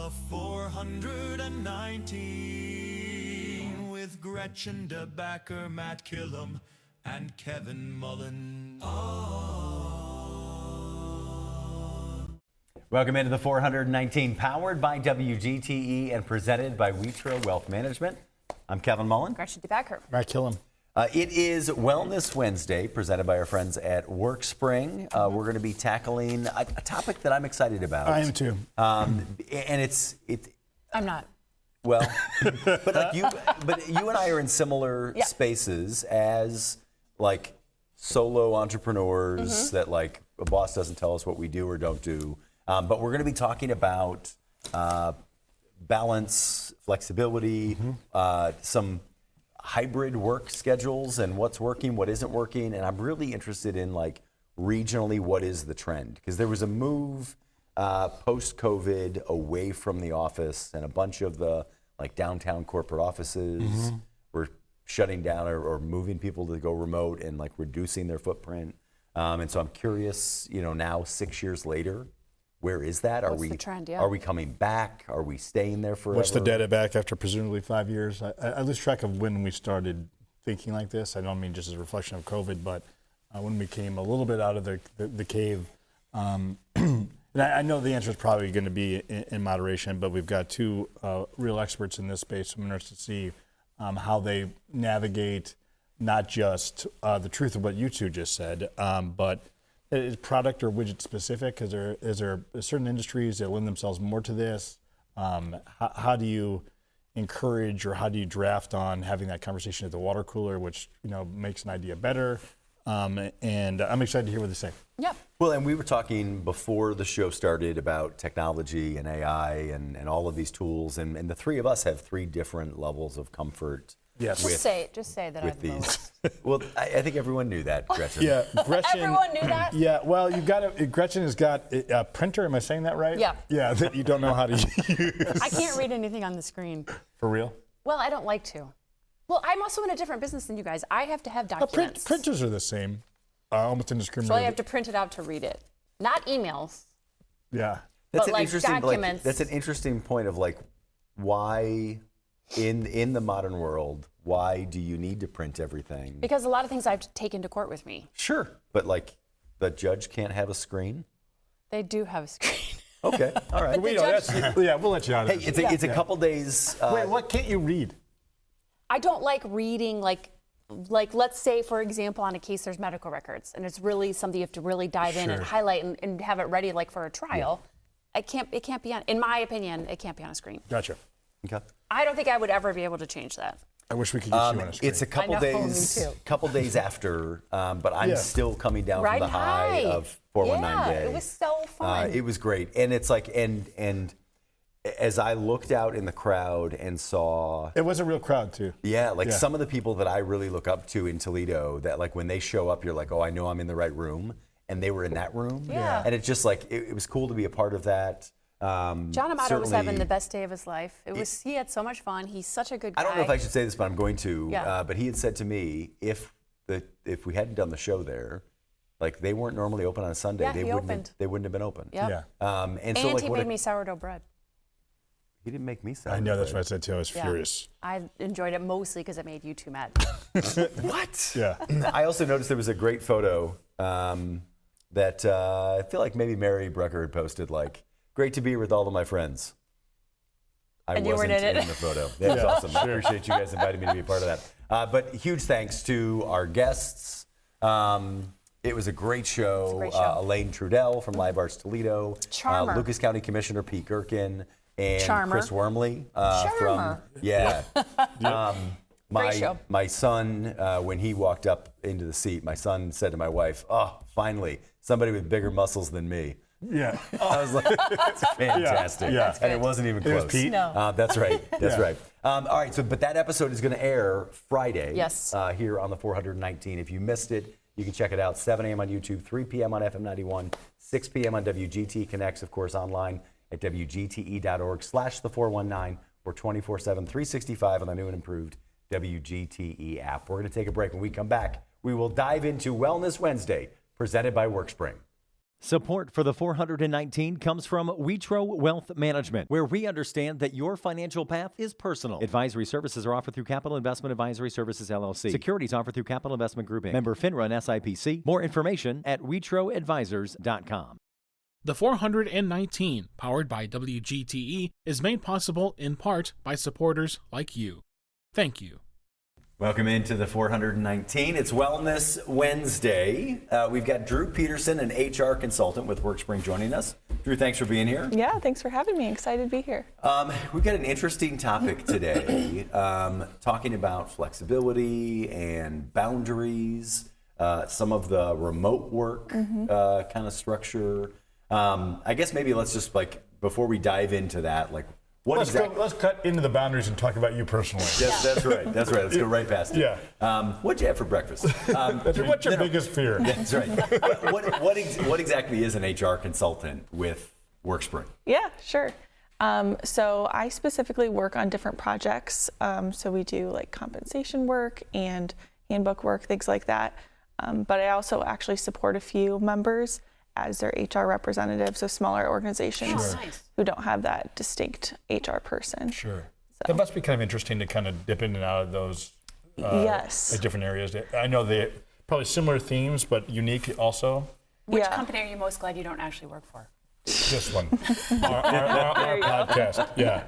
The 419 with Gretchen DeBacker, Matt Killam, and Kevin Mullen. Welcome into the 419, powered by WGTE and presented by Wheatro Wealth Management. I'm Kevin Mullen. Gretchen DeBacker. Matt Killam. It is Wellness Wednesday, presented by our friends at Workspring. We're going to be tackling a topic that I'm excited about. I am too. And I'm not. well, but you and I are in similar spaces as like solo entrepreneurs that like a boss doesn't tell us what we do or don't do. But we're going to be talking about balance, flexibility, some hybrid work schedules and what's working, what isn't working. And I'm really interested in like regionally, what is the trend? Because there was a move post-COVID away from the office, and a bunch of the like downtown corporate offices were shutting down or moving people to go remote and like reducing their footprint. And so I'm curious, now 6 years later, where is that? What's the trend? Yeah. Are we coming back? Are we staying there forever? What's the data back after presumably 5 years? I lose track of when we started thinking like this. I don't mean just as a reflection of COVID, but when we came a little bit out of the cave. And I know the answer is probably going to be in moderation, but we've got two real experts in this space. So I'm interested to see how they navigate not just the truth of what you two just said, but is product or widget specific? Is there certain industries that lend themselves more to this? How do you encourage or how do you draft on having that conversation at the water cooler, which makes an idea better? And I'm excited to hear what they say. Yep. Well, and we were talking before the show started about technology and AI and all of these tools, and the three of us have three different levels of comfort. Yes. Just say that with I'm the these. lowest. Well, I think everyone knew that, Gretchen. Yeah, Gretchen. Everyone knew that? Yeah, well, Gretchen has got a printer. Am I saying that right? Yeah. Yeah, that you don't know how to use. I can't read anything on the screen. For real? Well, I don't like to. Well, I'm also in a different business than you guys. I have to have documents. Printers are the same, almost indiscriminate. So I have to print it out to read it. Not emails. Yeah. That's But, an like, interesting documents. that's an interesting point of like why in the modern world, why do you need to print everything? Because a lot of things I have to take into court with me. Sure, but like the judge can't have a screen? They do have a screen. Okay, all right. We'll let you out. Hey, it's a couple days. Wait, what can't you read? I don't like reading like let's say, for example, on a case there's medical records and it's really something you have to really dive in and highlight and have it ready like for a trial. It can't be on, in my opinion, it can't be on a screen. Gotcha. Okay. I don't think I would ever be able to change that. I wish we could get you on a screen. It's a couple I know, days, me too. couple days after, but I'm Yeah. still coming down from the Riding high of 419 Yeah, Day. it was so fun. It was great, and it's like, and as I looked out in the crowd and saw, It was a real crowd too. some of the people that I really look up to in Toledo, that like when they show up, you're like, oh, I know I'm in the right room, and they were in that room, Yeah. and it's just like it was cool to be a part of that. John Amato was having certainly- the best day of his life. He had so much fun. He's such a good guy. I don't know if I should say this, but I'm going to. Yeah. But he had said to me, if we hadn't done the show there, like they weren't normally open on a Sunday, Yeah, they he wouldn't opened. have been open. Yep. Yeah. And so And like he what made me sourdough bread. he didn't make me sound. I know, that's what I said too. I was furious. I enjoyed it mostly because it made you two mad. What? Yeah. I also noticed there was a great photo that I feel like maybe Mary Brucker had posted, like, great to be here with all of my friends. I And you wasn't weren't in it? the photo. That was awesome. I appreciate you guys inviting me to be a part of that. But huge thanks to our guests. It was a great show. great show. Elaine Trudell from Live Arts Toledo. Charmer. Lucas County Commissioner Pete Gherkin. And Charmer. Chris Wormley. Charmer. Great show. My son, when he walked up into the seat, my son said to my wife, oh, finally, somebody with bigger muscles than me. Yeah. I was like, that's fantastic. Yeah. That's And it wasn't even close. was Pete? No. That's right. That's Yeah. right. All right. So, but that episode is going to air Friday. Yes. Here on the 419. If you missed it, you can check it out 7 a.m. on YouTube, 3 p.m. on FM 91, 6 p.m. on WGT Connects, of course, online at WGTE.org/the419 or 24/7, 365 on the new and improved WGTE app. We're going to take a break. When we come back, we will dive into Wellness Wednesday, presented by Workspring. Support for the 419 comes from Witro Wealth Management, where we understand that your financial path is personal. Advisory services are offered through Capital Investment Advisory Services, LLC. Securities offered through Capital Investment Group, Inc. Member FINRA and SIPC. More information at witroadvisors.com. The 419, powered by WGTE, is made possible in part by supporters like you. Thank you. Welcome into the 419. It's Wellness Wednesday. We've got Drew Peterson, an HR consultant with Workspring, joining us. Drew, thanks for being here. Yeah, thanks for having me. Excited to be here. We've got an interesting topic today, talking about flexibility and boundaries, some of the remote work kind of structure. I guess maybe let's just, before we dive into that, let's cut into the boundaries and talk about you personally. Yes, that's right. Let's go right past it. Yeah. What'd you have for breakfast? What's your biggest fear? That's right. What exactly is an HR consultant with Workspring? Yeah, sure. So I specifically work on different projects. So we do compensation work and handbook work, things like that. But I also actually support a few members as their HR representatives of smaller organizations who don't have that distinct HR person. Sure. So. That must be kind of interesting to kind of dip in and out of those different areas. I know they probably similar themes, but unique also. Which company are you most glad you don't actually work for? This one, our podcast. Yeah.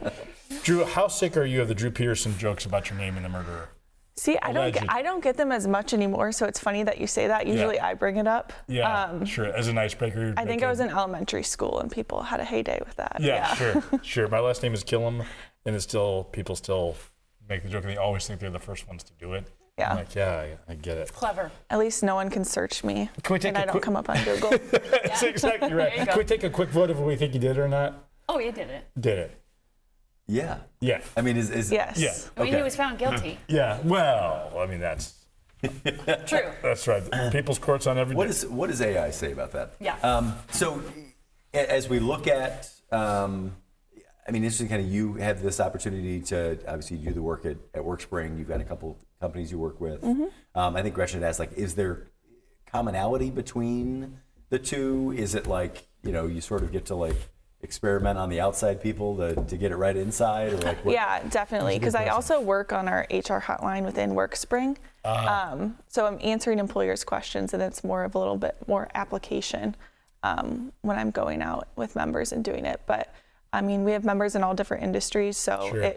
Drew, how sick are you of the Drew Peterson jokes about your name and the murderer? See, I don't get them as much anymore, so it's funny that you say that. Usually I bring it up. Yeah, sure. As an icebreaker. I think I was in elementary school and people had a heyday with that. Yeah. Sure. My last name is Killam, and it's people still make the joke, and they always think they're the first ones to do it. Yeah. I'm like, I get it. Clever. At least no one can search me, and I don't come up on Google. That's exactly right. Can we take a quick vote if we think you did or not? Oh, you did it. Did it. Yeah. Yeah. I mean, is yes. Yeah. I mean, he was found guilty. Yeah. Well, I mean, that's true. That's right. People's court's on every day. What does AI say about that? Yeah. So as we look at, I mean, interesting, kind of you have this opportunity to obviously do the work at Workspring. You've got a couple companies you work with. I think Gretchen had asked, is there commonality between the two? Is it you sort of get to experiment on the outside people to get it right inside, or what? Yeah, definitely, because I also work on our HR hotline within Workspring. So I'm answering employers' questions, and it's more of a little bit more application when I'm going out with members and doing it. But I mean, we have members in all different industries, so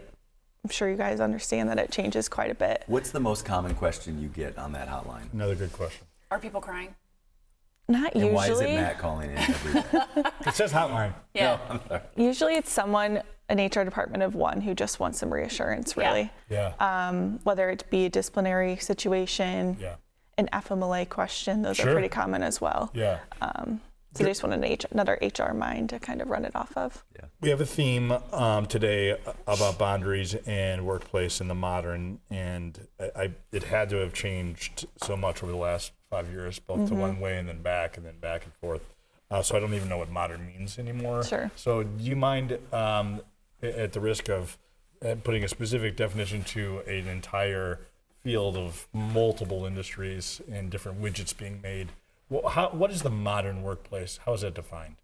I'm sure you guys understand that it changes quite a bit. What's the most common question you get on that hotline? Another good question. Are people crying? Not usually. And why is it Matt calling in every day? It says hotline. Yeah. No, I'm sorry. Usually it's someone, an HR department of one, who just wants some reassurance, really. Yeah. Whether it be a disciplinary situation, an FMLA question, those are pretty common as well. Yeah. So they just want another HR mind to kind of run it off of. Yeah. We have a theme today about boundaries and workplace in the modern, and it had to have changed so much over the last 5 years, both to one way and then back and forth. So I don't even know what modern means anymore. Sure. So do you mind, at the risk of putting a specific definition to an entire field of multiple industries and different widgets being made, what is the modern workplace? How is that defined?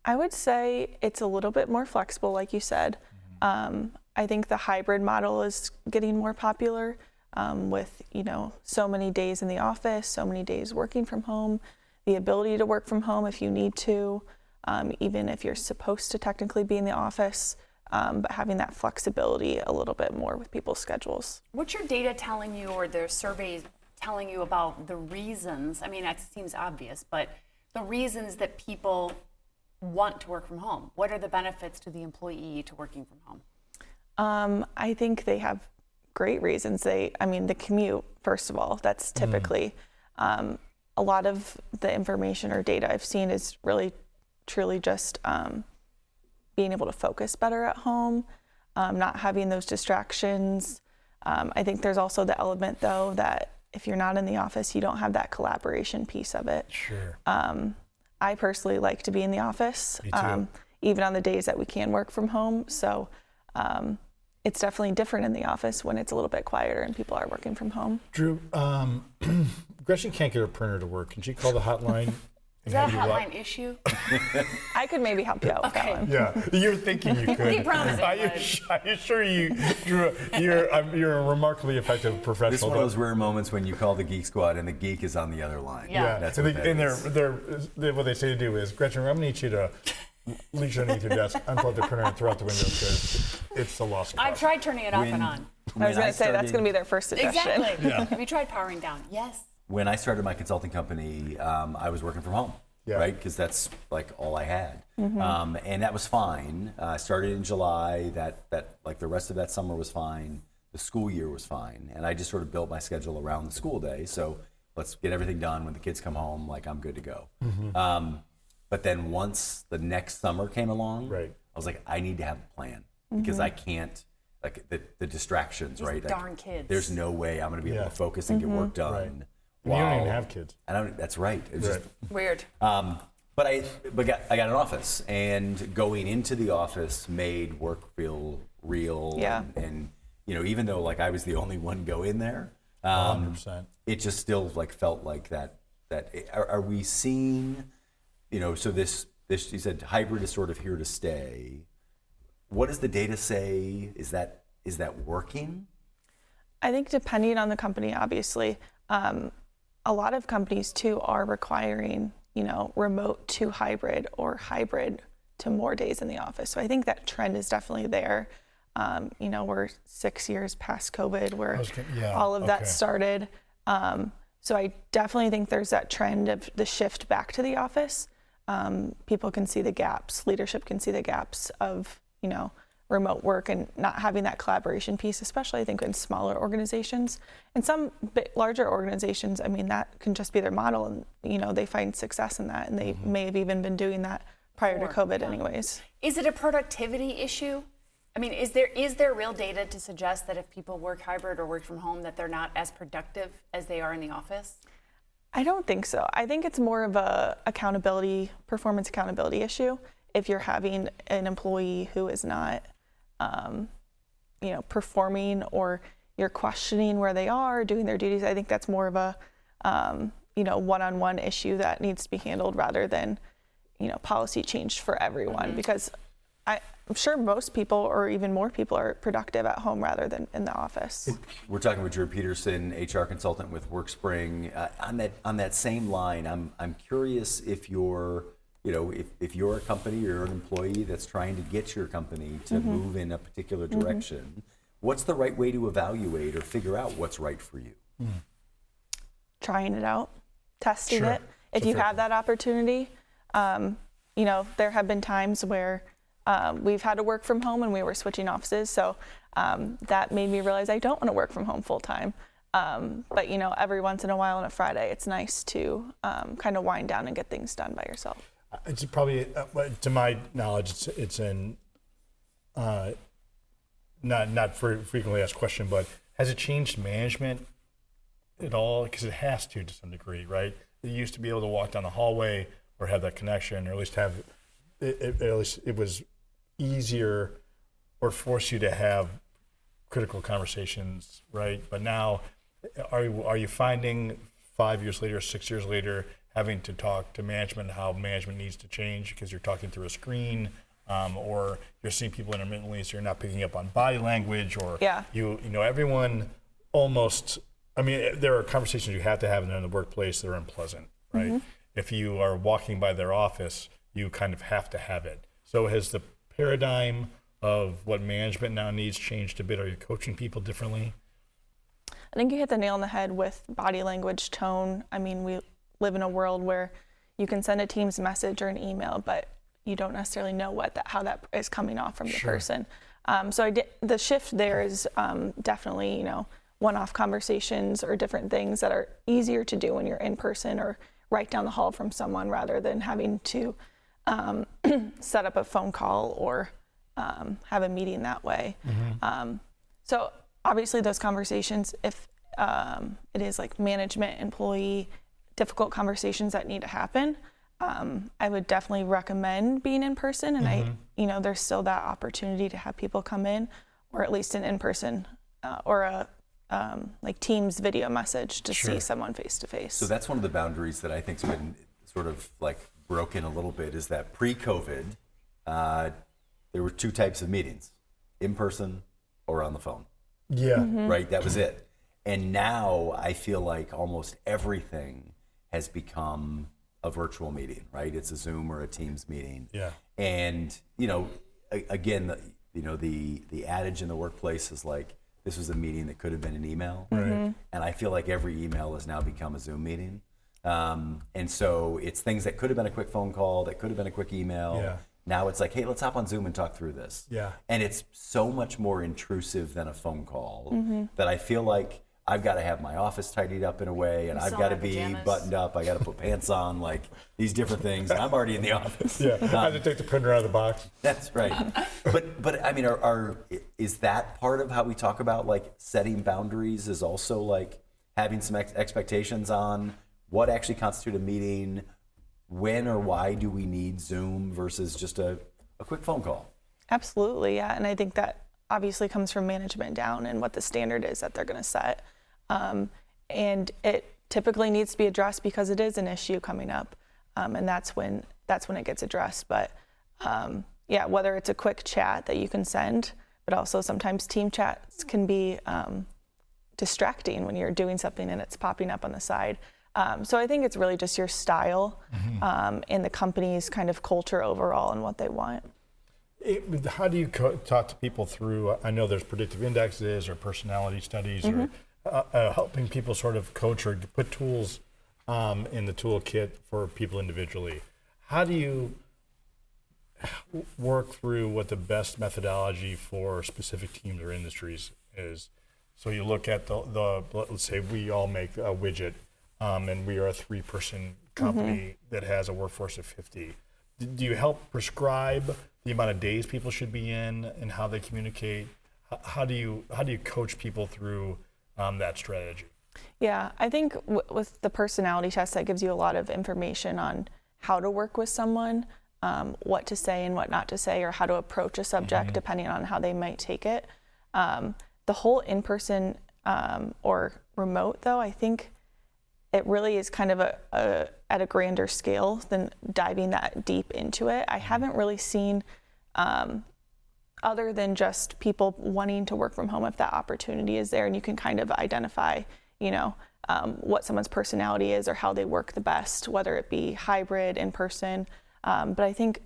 I would say it's a little bit more flexible, like you said. I think the hybrid model is getting more popular with, so many days in the office, so many days working from home, the ability to work from home if you need to, even if you're supposed to technically be in the office, but having that flexibility a little bit more with people's schedules. What's your data telling you, or their surveys telling you about the reasons? I mean, that seems obvious, but the reasons that people want to work from home. What are the benefits to the employee to working from home? I think they have great reasons. The commute, first of all, that's typically a lot of the information or data I've seen is really, truly just being able to focus better at home, not having those distractions. I think there's also the element, though, that if you're not in the office, you don't have that collaboration piece of it. Sure. I personally like to be in the office, Me too. even on the days that we can work from home. So it's definitely different in the office when it's a little bit quieter and people are working from home. Drew, Gretchen can't get her printer to work. Can she call the hotline Is that a hotline issue? I could maybe help you out with that one. Yeah, you're thinking you could. You promised I assure you, you're a remarkably effective professional. This is one of those rare moments when you call the Geek Squad and the geek is on the other line. Yeah. That's and what that is. they're what they say to do is, Gretchen, I'm gonna need you to reach underneath your desk, unplug the printer, and throw out the window because it's a lost cause. I've tried turning it off and on. I was going to say that's going to be their first suggestion. Exactly. Have you tried powering down? Yes. When I started my consulting company, I was working from home, right? Because that's like all I had, and that was fine. I started in July. That like the rest of that summer was fine. The school year was fine, and I just sort of built my schedule around the school day. So let's get everything done when the kids come home. Like I'm good to go. But then once the next summer came along, I was like, I need to have a plan because I can't. Like the distractions, right? Darn kids. There's no way I'm going to be able to focus and get work done. Right. You don't even have kids. I don't. That's right. It's just weird. But I got an office, and going into the office made work feel real. Yeah. And you know, even though like I was the only one go in there, 100%. it just still like felt like that. Are we seeing? You know, so this you said hybrid is sort of here to stay. What does the data say? Is that working? I think depending on the company, obviously, a lot of companies too are requiring, remote to hybrid or hybrid to more days in the office. So I think that trend is definitely there. We're 6 years past COVID where all of that started. So I definitely think there's that trend of the shift back to the office. People can see the gaps, leadership can see the gaps of, remote work and not having that collaboration piece, especially I think in smaller organizations. And some larger organizations, I mean, that can just be their model and, they find success in that. And they may have even been doing that prior to COVID anyways. Is it a productivity issue? I mean, is there real data to suggest that if people work hybrid or work from home, that they're not as productive as they are in the office? I don't think so. I think it's more of a performance accountability issue. If you're having an employee who is not, performing, or you're questioning where they are doing their duties, I think that's more of a, one-on-one issue that needs to be handled rather than, policy changed for everyone. Because I'm sure most people, or even more people, are productive at home rather than in the office. We're talking with Drew Peterson, HR consultant with Workspring. On that same line, I'm curious if you're, if you're a company or you're an employee that's trying to get your company to move in a particular direction, what's the right way to evaluate or figure out what's right for you? Trying it out, testing it. If you have that opportunity, there have been times where we've had to work from home and we were switching offices. So that made me realize I don't want to work from home full time. But every once in a while on a Friday, it's nice to kind of wind down and get things done by yourself. It's probably, to my knowledge, it's an not frequently asked question, but has it changed management at all? Because it has to some degree, right? You used to be able to walk down the hallway or have that connection, or at least have at least it was easier or force you to have critical conversations, right? But now, are you finding 5 years later, 6 years later, having to talk to management how management needs to change because you're talking through a screen, or you're seeing people intermittently, so you're not picking up on body language, or everyone almost. I mean, there are conversations you have to have in the workplace that are unpleasant, right? If you are walking by their office, you kind of have to have it. So has the paradigm of what management now needs changed a bit? Are you coaching people differently? I think you hit the nail on the head with body language, tone. I mean, we live in a world where you can send a Teams message or an email, but you don't necessarily know how that is coming off from the person. So the shift there is definitely, one-off conversations or different things that are easier to do when you're in person or right down the hall from someone rather than having to set up a phone call or have a meeting that way. So obviously those conversations, if it is like management, employee, difficult conversations that need to happen, I would definitely recommend being in person. And there's still that opportunity to have people come in, or at least an in-person or a like Teams video message to see someone face to face. So that's one of the boundaries that I think's been sort of like broken a little bit is that pre-COVID, there were 2 types of meetings, in person or on the phone, Yeah. right? That was it. And now I feel like almost everything has become a virtual meeting, right? It's a Zoom or a Teams meeting. Yeah. And, again, the adage in the workplace is like, this was a meeting that could have been an email. Right. And I feel like every email has now become a Zoom meeting. And so it's things that could have been a quick phone call, that could have been a quick email. Yeah. Now it's like, hey, let's hop on Zoom and talk through this. Yeah. And it's so much more intrusive than a phone call that I feel like I've got to have my office tidied up in a way, and I've still got to in be pajamas. buttoned up. I got to put pants on, like these different things. And I'm already in the office. Yeah. I had to take the printer out of the box. That's right. But I mean, is that part of how we talk about like setting boundaries? Is also like having some expectations on what actually constitutes a meeting, when or why do we need Zoom versus just a quick phone call? Absolutely, yeah. And I think that obviously comes from management down and what the standard is that they're going to set. And it typically needs to be addressed because it is an issue coming up, and that's when it gets addressed. But yeah, whether it's a quick chat that you can send, but also sometimes team chats can be distracting when you're doing something and it's popping up on the side. So I think it's really just your style and the company's kind of culture overall and what they want. How do you talk to people through, I know there's predictive indexes or personality studies or helping people sort of coach or put tools in the toolkit for people individually. How do you work through what the best methodology for specific teams or industries is? So you look at the let's say we all make a widget and we are a 3-person company that has a workforce of 50. Do you help prescribe the amount of days people should be in and how they communicate? How do you coach people through that strategy? Yeah, I think with the personality test, that gives you a lot of information on how to work with someone, what to say and what not to say, or how to approach a subject depending on how they might take it. The whole in-person or remote, though, I think it really is kind of at a grander scale than diving that deep into it. I haven't really seen, other than just people wanting to work from home, if that opportunity is there and you can kind of identify, what someone's personality is or how they work the best, whether it be hybrid, in person. But I think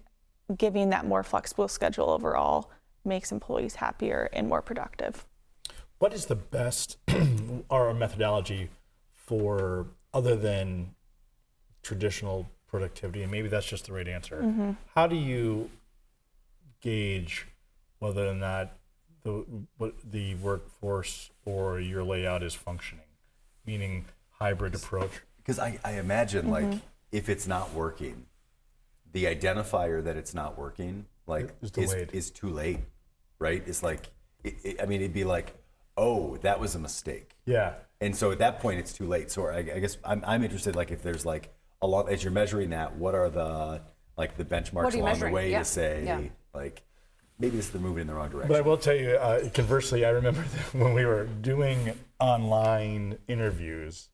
giving that more flexible schedule overall makes employees happier and more productive. What is the best or methodology for, other than traditional productivity, and maybe that's just the right answer, how do you gauge whether or not the workforce or your layout is functioning, meaning hybrid approach? Because I imagine like if it's not working, the identifier that it's not working like is too late, right? It's like, it'd be like, oh, that was a mistake. Yeah. And so at that point, it's too late. So I guess I'm interested, like if there's like as you're measuring that, what are the benchmarks along the way to say, like, maybe they're moving in the wrong direction. But I will tell you, conversely, I remember when we were doing online interviews,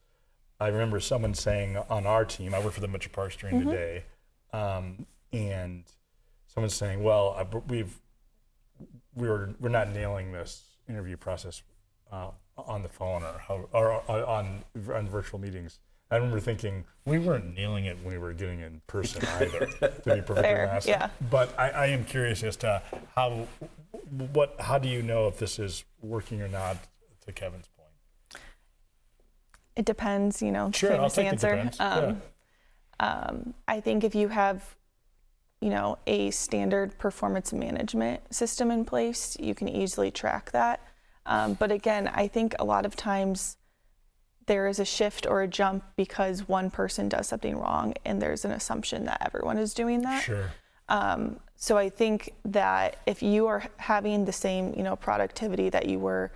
I remember someone saying on our team, I work for the Metro Parks during the day, and someone saying, well, we're not nailing this interview process on the phone or on virtual meetings. I remember thinking we weren't nailing it when we were getting in person either, to be perfectly honest. Yeah. But I am curious as to how do you know if this is working or not, to Kevin's point? It depends, Sure, I'll famous take answer. the depends. I think if you have, a standard performance management system in place, you can easily track that. But again, I think a lot of times there is a shift or a jump because one person does something wrong and there's an assumption that everyone is doing that. Sure. So I think that if you are having the same, productivity that you were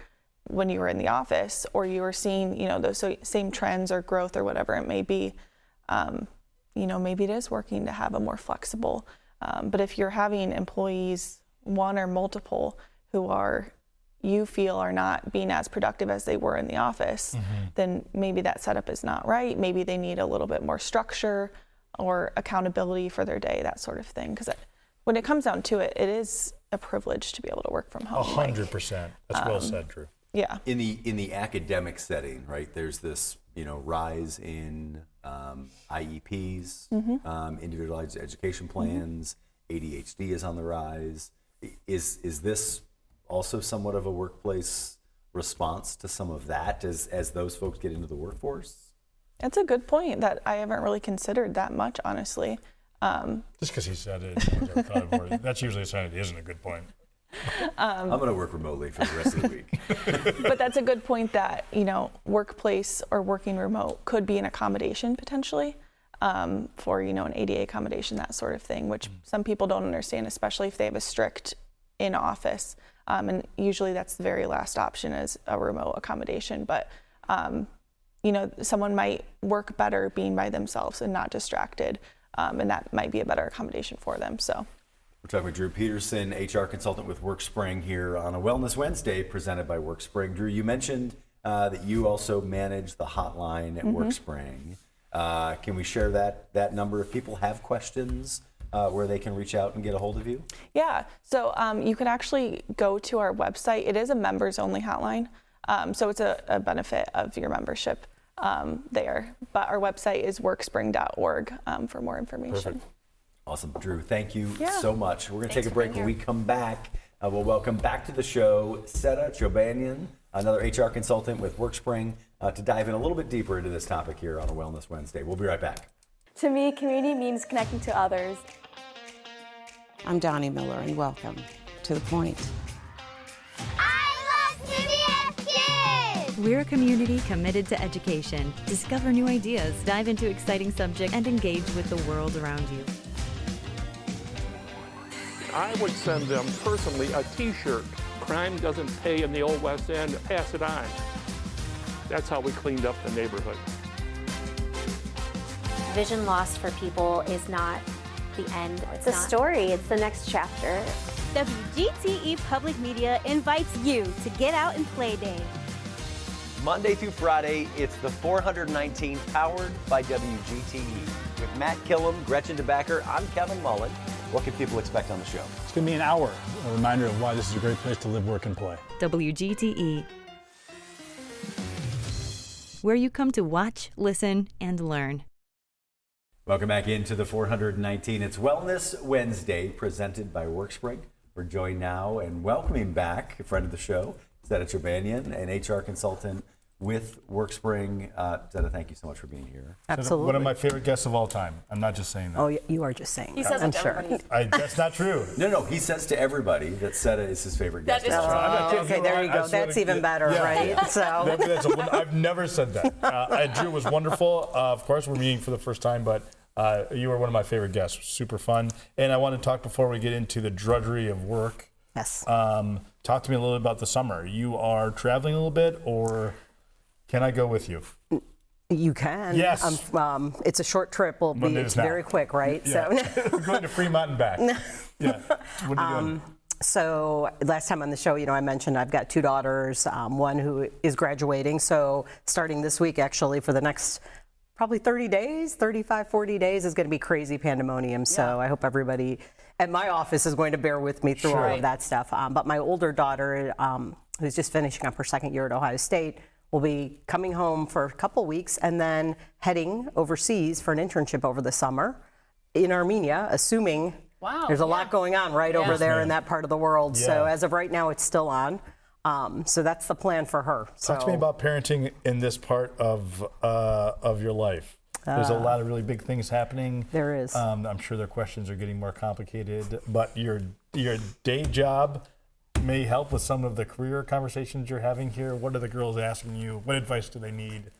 when you were in the office, or you were seeing, those same trends or growth or whatever it may be, maybe it is working to have a more flexible. But if you're having employees, one or multiple, who you feel are not being as productive as they were in the office, then maybe that setup is not right. Maybe they need a little bit more structure, or accountability for their day, that sort of thing. Because when it comes down to it, it is a privilege to be able to work from home. 100%. That's well said, Drew. Yeah. In the academic setting, right? There's this rise in IEPs, individualized education plans. ADHD is on the rise. Is this also somewhat of a workplace response to some of that as those folks get into the workforce? That's a good point that I haven't really considered that much, honestly. Just because he said it, no one's ever thought of it. That's usually a sign it isn't a good point. I'm going to work remotely for the rest of the week. But that's a good point that, workplace or working remote could be an accommodation potentially for, an ADA accommodation, that sort of thing, which some people don't understand, especially if they have a strict in-office. And usually that's the very last option is a remote accommodation. But, someone might work better being by themselves and not distracted. And that might be a better accommodation for them. So. We're talking with Drew Peterson, HR consultant with Workspring, here on a Wellness Wednesday presented by Workspring. Drew, you mentioned that you also manage the hotline at Workspring. Can we share that number if people have questions where they can reach out and get a hold of you? Yeah, so you can actually go to our website. It is a members only hotline, so it's a benefit of your membership there. But our website is workspring.org for more information. Perfect. Awesome. Drew, thank you so much. We're going to take a break. When we come back, we'll welcome back to the show Seta Tchobanian, another HR consultant with Workspring, to dive in a little bit deeper into this topic here on a Wellness Wednesday. We'll be right back. To me, community means connecting to others. I'm Donnie Miller, and welcome to The Point. I love PBS Kids! We're a community committed to education. Discover new ideas, dive into exciting subjects, and engage with the world around you. I would send them personally a t-shirt. Crime doesn't pay in the old West End, pass it on. That's how we cleaned up the neighborhood. Vision loss for people is not the end. It's a story, it's the next chapter. WGTE Public Media invites you to Get Out and Play Day. Monday through Friday, it's the 419 powered by WGTE. With Matt Killam, Gretchen DeBacker, I'm Kevin Mullen. What can people expect on the show? It's going to be an hour, a reminder of why this is a great place to live, work, and play. WGTE, where you come to watch, listen, and learn. Welcome back into the 419. It's Wellness Wednesday, presented by Workspring. We're joined now and welcoming back a friend of the show, Seta Tchobanian, an HR consultant with Workspring. Seta, thank you so much for being here. Absolutely. One of my favorite guests of all time. I'm not just saying that. Oh, you are just saying He that. says I'm it to sure. everybody. That's not true. No, he says to everybody that Seta is his favorite guest. That is true. Okay, there you go. That's even better, right? So I've never said that. Drew was wonderful. Of course, we're meeting for the first time, but you were one of my favorite guests. Super fun. And I want to talk before we get into the drudgery of work. Yes. Talk to me a little bit about the summer. You are traveling a little bit, or can I go with you? You can. Yes. It's a short trip. It's very quick, right? Yeah. So we're going to Fremont and back. Yeah. What are you doing? So last time on the show, I mentioned I've got two daughters, one who is graduating. So starting this week, actually, for the next probably 30 days, 35, 40 days is going to be crazy pandemonium. So I hope everybody at my office is going to bear with me through all of that stuff. But my older daughter, who's just finishing up her second year at Ohio State, will be coming home for a couple weeks and then heading overseas for an internship over the summer in Armenia, assuming there's a lot going on over there in that part of the world. Yeah. So as of right now, it's still on. So that's the plan for her. Talk to me about parenting in this part of your life. There's a lot of really big things happening. There is. I'm sure their questions are getting more complicated, but your day job may help with some of the career conversations you're having here. What are the girls asking you? What advice do they need?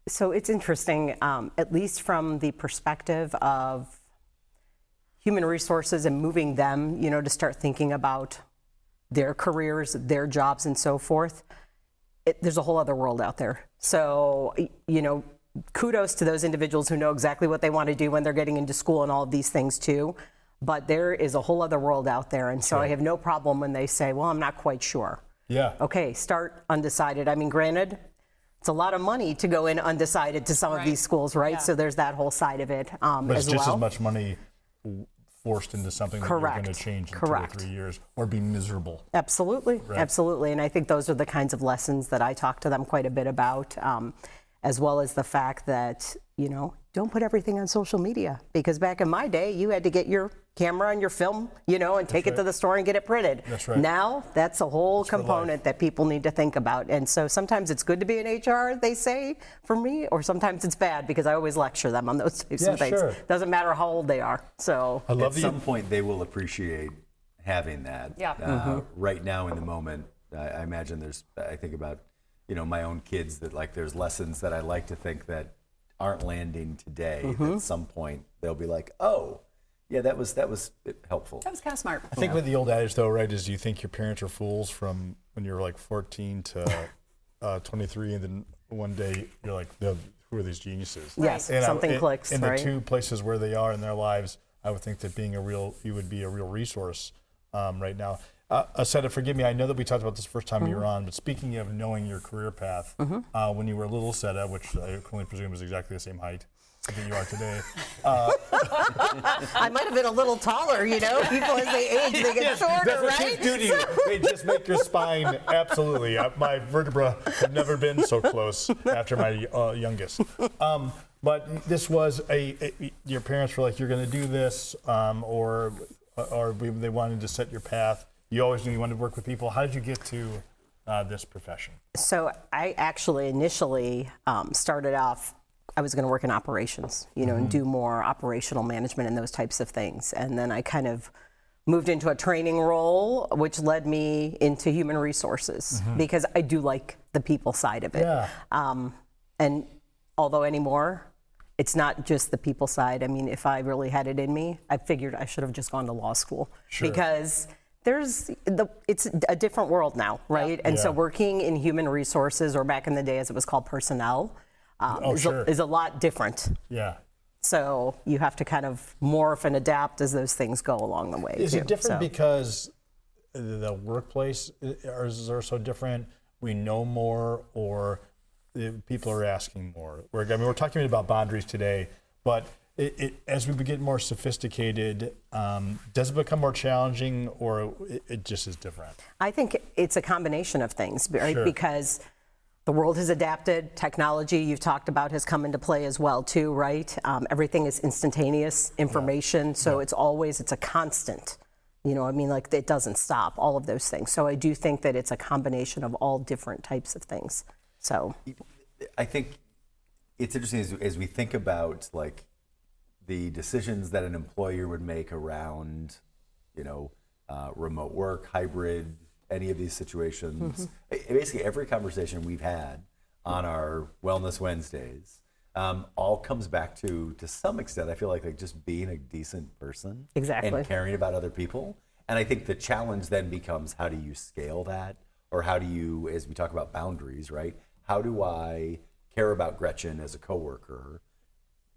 So it's interesting, at least from the perspective of human resources and moving them, to start thinking about their careers, their jobs, and so forth. There's a whole other world out there. So, kudos to those individuals who know exactly what they want to do when they're getting into school and all of these things too. But there is a whole other world out there. And so I have no problem when they say, well, I'm not quite sure. Yeah. Okay, start undecided. I mean, granted, it's a lot of money to go in undecided to some of these schools, right? Yeah. So there's that whole side of it But it's as just well. as much money forced into something that you're going to change in 2 or 3 years or be miserable. Absolutely, Right. absolutely. And I think those are the kinds of lessons that I talk to them quite a bit about, as well as the fact that, you know, don't put everything on social media. Because back in my day, you had to get your camera and your film, you know, and take it to the store and get it printed. That's right. Now, that's a whole component that people need to think about. And so sometimes it's good to be in HR, they say, for me, or sometimes it's bad because I always lecture them on those types of things. Sure. Doesn't matter how old they are. So at some point, they will appreciate having that. Yeah. Right now, in the moment, I imagine I think about, you know, my own kids that like there's lessons that I like to think that aren't landing today. At some point, they'll be like, oh, yeah, that was helpful. That was kind of smart. I think with the old adage, though, right, is you think your parents are fools from when you're like 14 to 23, and then one day you're like, who are these geniuses? Yes, And something clicks, in right? the 2 places where they are in their lives, I would think that you would be a real resource right now. Seta, forgive me, I know that we talked about this the first time you were on, but speaking of knowing your career path, when you were a little Seta, which I can only presume is exactly the same height that you are today. I might have been a little taller, you know. People as they age, they get shorter, That's what right? kids do to you. They just make your spine, absolutely. My vertebra have never been so close after my youngest. But this was your parents were like, you're going to do this, or they wanted to set your path. You always knew you wanted to work with people. How did you get to this profession? So I actually initially started off, I was going to work in operations, you know, and do more operational management and those types of things. And then I kind of moved into a training role, which led me into human resources because I do like the people side of it. Yeah. And although anymore, it's not just the people side. I mean, if I really had it in me, I figured I should have just gone to law school because it's a different world now, right? And so working in human resources, or back in the day as it was called personnel, is a lot different. Yeah. So you have to kind of morph and adapt as those things go along the way. Is too. it different So- because the workplace are so different? We know more, or people are asking more? We're talking about boundaries today, but as we get more sophisticated, does it become more challenging, or it just is different? I think it's a combination of things, right? Sure. Because the world has adapted. Technology, you've talked about, has come into play as well, too, right? Everything is instantaneous information, so it's a constant. You know, I mean, like, it doesn't stop, all of those things. So I do think that it's a combination of all different types of things. So I think it's interesting as we think about, like, the decisions that an employer would make around, you know, remote work, hybrid, any of these situations. Basically, every conversation we've had on our Wellness Wednesdays all comes back to some extent, I feel like just being a decent person. Exactly. And caring about other people. And I think the challenge then becomes, how do you scale that? Or how do you, as we talk about boundaries, right? How do I care about Gretchen as a coworker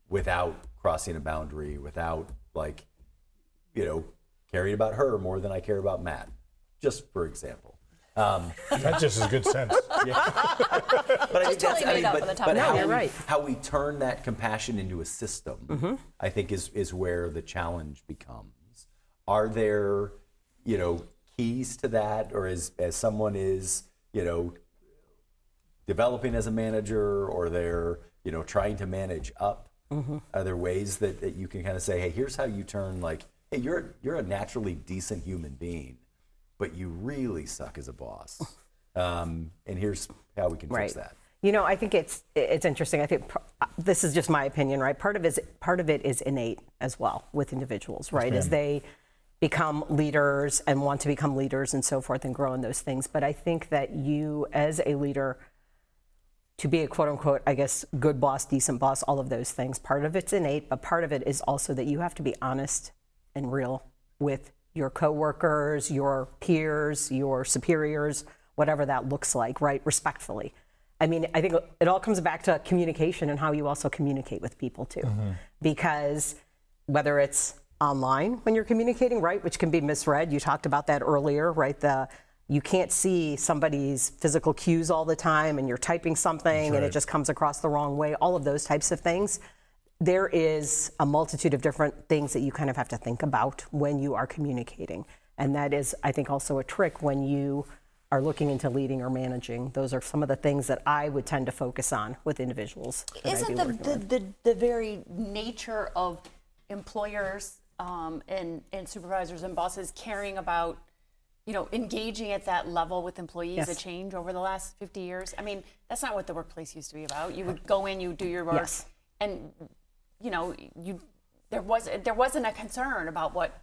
without crossing a boundary, without, like, you know, caring about her more than I care about Matt? Just for example. That just is good sense. But I think totally made up on the top of how, your head. how we turn that compassion into a system, I think is where the challenge becomes. Are there, you know, keys to that, or as someone is, you know, developing as a manager, or they're, you know, trying to manage up? Are there ways that you can kind of say, hey, here's how you turn, like, hey, you're a naturally decent human being, but you really suck as a boss, and here's how we can fix that. You know, I think it's interesting. I think this is just my opinion, right? Part of it is innate as well with individuals, right? As they become leaders and want to become leaders and so forth and grow in those things. But I think that you, as a leader, to be a quote unquote, I guess, good boss, decent boss, all of those things, part of it's innate, but part of it is also that you have to be honest and real with your coworkers, your peers, your superiors, whatever that looks like, right? Respectfully. I mean, I think it all comes back to communication and how you also communicate with people too. Because whether it's online when you're communicating, right, which can be misread, you talked about that earlier, right? you can't see somebody's physical cues all the time, and you're typing something and it just comes across the wrong way, all of those types of things. There is a multitude of different things that you kind of have to think about when you are communicating. And that is, I think, also a trick when you are looking into leading or managing. Those are some of the things that I would tend to focus on with individuals. Isn't the very nature of employers and supervisors and bosses caring about, engaging at that level with employees a change over the last 50 years? I mean, that's not what the workplace used to be about. You would go in, you do your work, and there wasn't a concern about what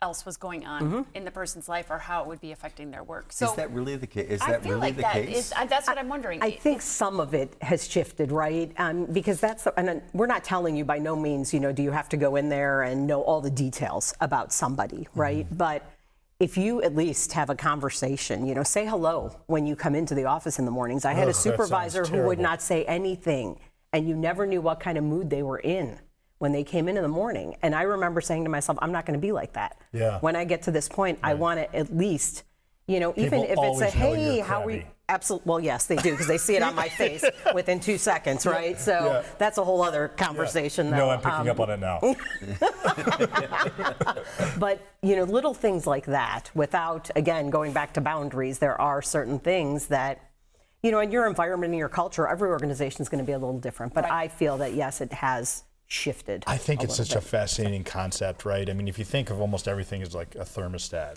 else was going on in the person's life or how it would be affecting their work. So is that really the case? That's what I'm wondering. I think some of it has shifted, right? Because and we're not telling you by no means, do you have to go in there and know all the details about somebody, right? But if you at least have a conversation, say hello when you come into the office in the mornings. I had a supervisor who would not say anything, and you never knew what kind of mood they were in when they came in the morning. And I remember saying to myself, I'm not going to be like that. Yeah. When I get to this point, I want to at least, even if it's a, hey, how are you? Absolutely. Well, yes, they do, because they see it on my face within 2 seconds, right? So that's a whole other conversation. No, I'm picking up on it now. But, little things like that, without, again, going back to boundaries, there are certain things that, in your environment and your culture, every organization is going to be a little different. But I feel that, yes, it has shifted. I think it's such a fascinating concept, right? I mean, if you think of almost everything as like a thermostat,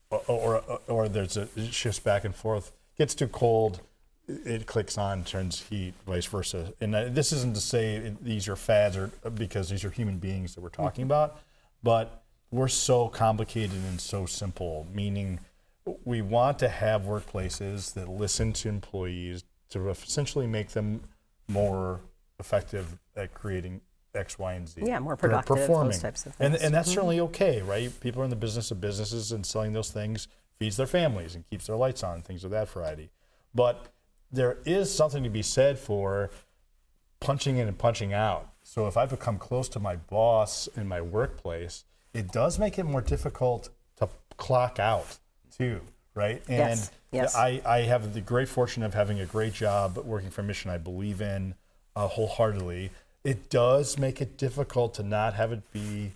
or there's it shifts back and forth, gets too cold, it clicks on, turns heat, vice versa. And this isn't to say these are fads, or because these are human beings that we're talking about, but we're so complicated and so simple, meaning we want to have workplaces that listen to employees to essentially make them more effective at creating X, Y, and Z. Yeah, more productive, performing. Those types of things. And that's certainly okay, right? People are in the business of businesses, and selling those things feeds their families and keeps their lights on, things of that variety. But there is something to be said for punching in and punching out. So if I become close to my boss in my workplace, it does make it more difficult to clock out too, right? And I have the great fortune of having a great job working for a mission I believe in wholeheartedly. It does make it difficult to not have it be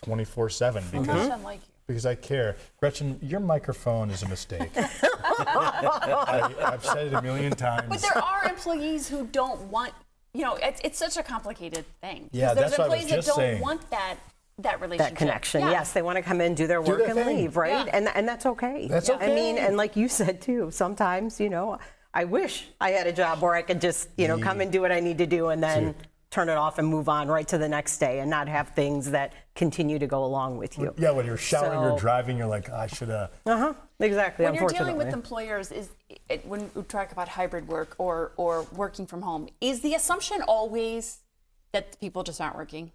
24/7 because I care. Gretchen, your microphone is a mistake. I've said it a million times. But there are employees who don't want, it's such a complicated thing. Yeah, there's that's what I was employees that just saying. don't want that relationship. That connection, yes. They want to come in, do their work, and leave, right? Yeah. And that's okay. That's okay. I mean, and like you said too, sometimes, I wish I had a job where I could just, come and do what I need to do and then turn it off and move on right to the next day and not have things that continue to go along with you. Yeah, when you're showering or driving, you're like, I should have. Exactly, when you're dealing with employers, when we talk about hybrid work or working from home, is the assumption always that people just aren't working?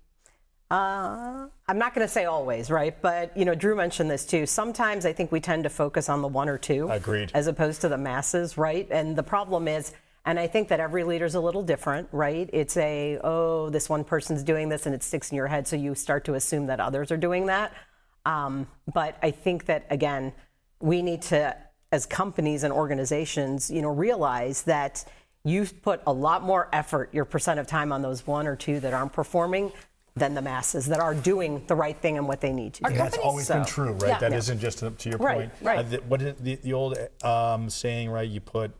I'm not going to say always, right? But, Drew mentioned this too. Sometimes I think we tend to focus on the one or two. Agreed. As opposed to the masses, right? And the problem is, and I think that every leader's a little different, right? It's this one person's doing this and it sticks in your head, so you start to assume that others are doing that. But I think that, again, we need to, as companies and organizations, realize that you've put a lot more effort, your percent of time on those one or two that aren't performing, than the masses that are doing the right thing and what they need to do. And that's always been true, right? Yeah. That isn't just to your point. Right. What is the old saying, right? You put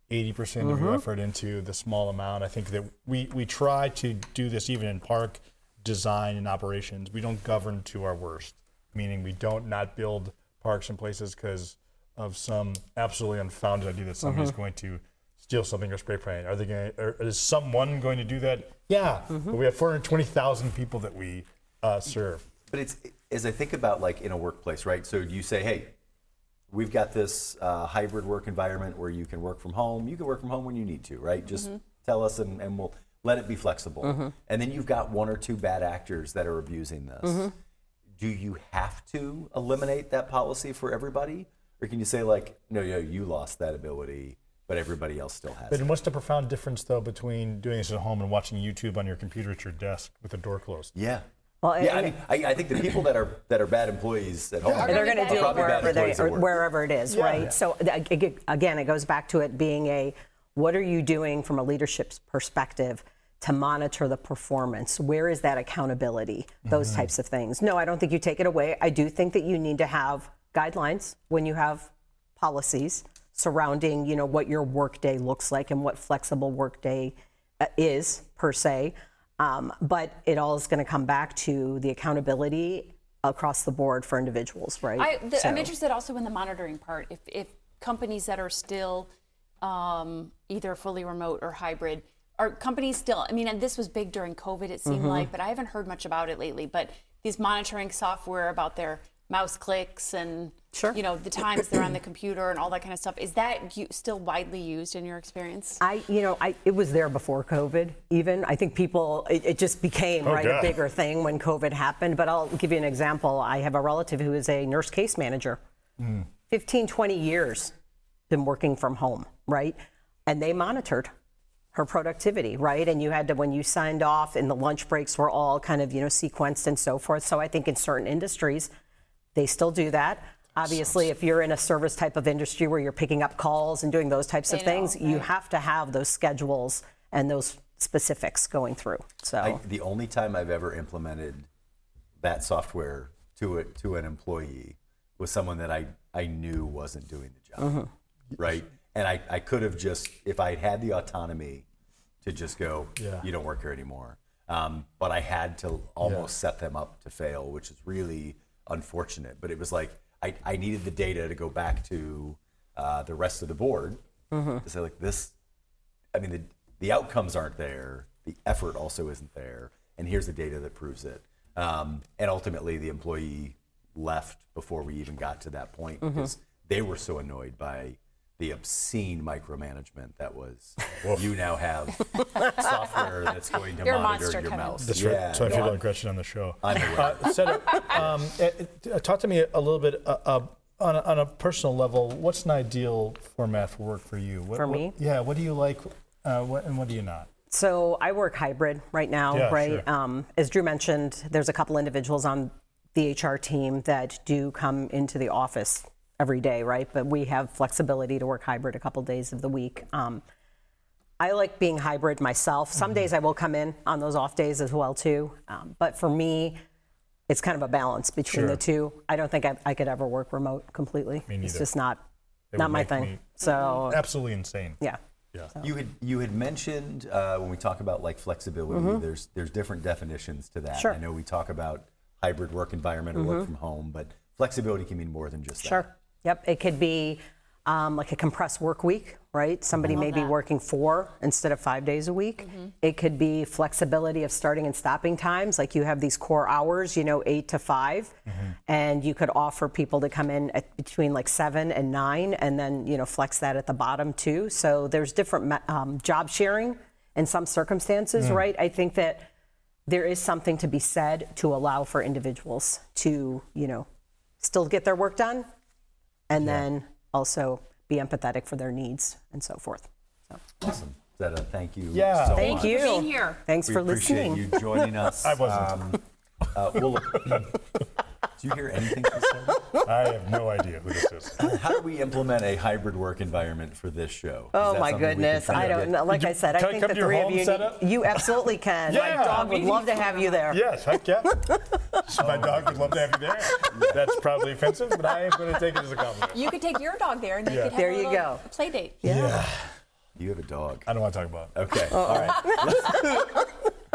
80% of your effort into the small amount. I think that we try to do this even in park design and operations. We don't govern to our worst, meaning we don't not build parks and places because of some absolutely unfounded idea that somebody's going to steal something or spray paint. Are they going? Is someone going to do that? Yeah, but we have 420,000 people that we serve. But it's, as I think about like in a workplace, right? So you say, hey, we've got this hybrid work environment where you can work from home. You can work from home when you need to, right? Just tell us and we'll let it be flexible. And then you've got one or two bad actors that are abusing this. Do you have to eliminate that policy for everybody? Or can you say like, no, you lost that ability, but everybody else still has But it? what's the profound difference, though, between doing this at home and watching YouTube on your computer at your desk with the door closed? Yeah. Well, Yeah, I mean, I think the people that are bad employees at home, they're going to do it wherever it is, right? Yeah. So again, it goes back to it being what are you doing from a leadership perspective to monitor the performance? Where is that accountability? Those types of things. No, I don't think you take it away. I do think that you need to have guidelines when you have policies surrounding, what your workday looks like and what flexible workday is per se. But it all is going to come back to the accountability across the board for individuals, right? I'm interested also in the monitoring part. If companies that are still either fully remote or hybrid, are companies still, and this was big during COVID, it seemed like, but I haven't heard much about it lately. But these monitoring software about their mouse clicks and the times they're on the computer and all that kind of stuff, is that still widely used in your experience? It was there before COVID even. I think people, it just became a bigger thing when COVID happened. But I'll give you an example. I have a relative who is a nurse case manager, 15, 20 years been working from home, right? And they monitored her productivity, right? And you had to, when you signed off and the lunch breaks were all kind of, sequenced and so forth. So I think in certain industries, they still do that. Obviously, if you're in a service type of industry where you're picking up calls and doing those types of things, you have to have those schedules and those specifics going through. So the only time I've ever implemented that software to an employee was someone that I knew wasn't doing the job, right? And I could have just, if I had the autonomy to just go, you don't work here anymore. But I had to almost set them up to fail, which is really unfortunate. But it was like, I needed the data to go back to the rest of the board to say like this, the outcomes aren't there. The effort also isn't there. And here's the data that proves it. And ultimately the employee left before we even got to that point because they were so annoyed by the obscene micromanagement that was, you now have software that's going to monitor your mouse. That's right. So I feel like Gretchen on the show. Seta, talk to me a little bit on a personal level. What's an ideal format for work for you? For me? Yeah, what do you like and what do you not? So I work hybrid right now, right? Sure. As Drew mentioned, there's a couple individuals on the HR team that do come into the office every day, right? But we have flexibility to work hybrid a couple days of the week. I like being hybrid myself. Some days I will come in on those off days as well too. But for me, it's kind of a balance between the two. I don't think I could ever work remote completely. Me neither. It's just not my thing. So absolutely insane. Yeah. So. You had mentioned when we talk about like flexibility, there's different definitions to that. I know we talk about hybrid work environment or work from home, but flexibility can mean more than just that. Sure. Yep. It could be like a compressed work week, right? Somebody may be working 4 instead of 5 days a week. It could be flexibility of starting and stopping times. Like you have these core hours, 8 to 5, and you could offer people to come in at between like 7 and 9 and then, flex that at the bottom too. So there's different job sharing in some circumstances, right? I think that there is something to be said to allow for individuals to, still get their work done and then also be empathetic for their needs and so forth. So. Awesome. Seta, thank you so Thank much. you for being here. Thanks for listening. We appreciate you joining us. I wasn't. Do you hear anything she said? I have no idea who this is. How do we implement a hybrid work environment for this show? Oh my goodness, I don't know. Like I said, I think the three of you absolutely can. Yeah, my dog would love to have you there. Yes, heck yeah. My dog would love to have you there. That's probably offensive, but I am going to take it as a compliment. You could take your dog there and they could have there a you go. Play date. Yeah. You have a dog. I don't want to talk about it. Okay, all right.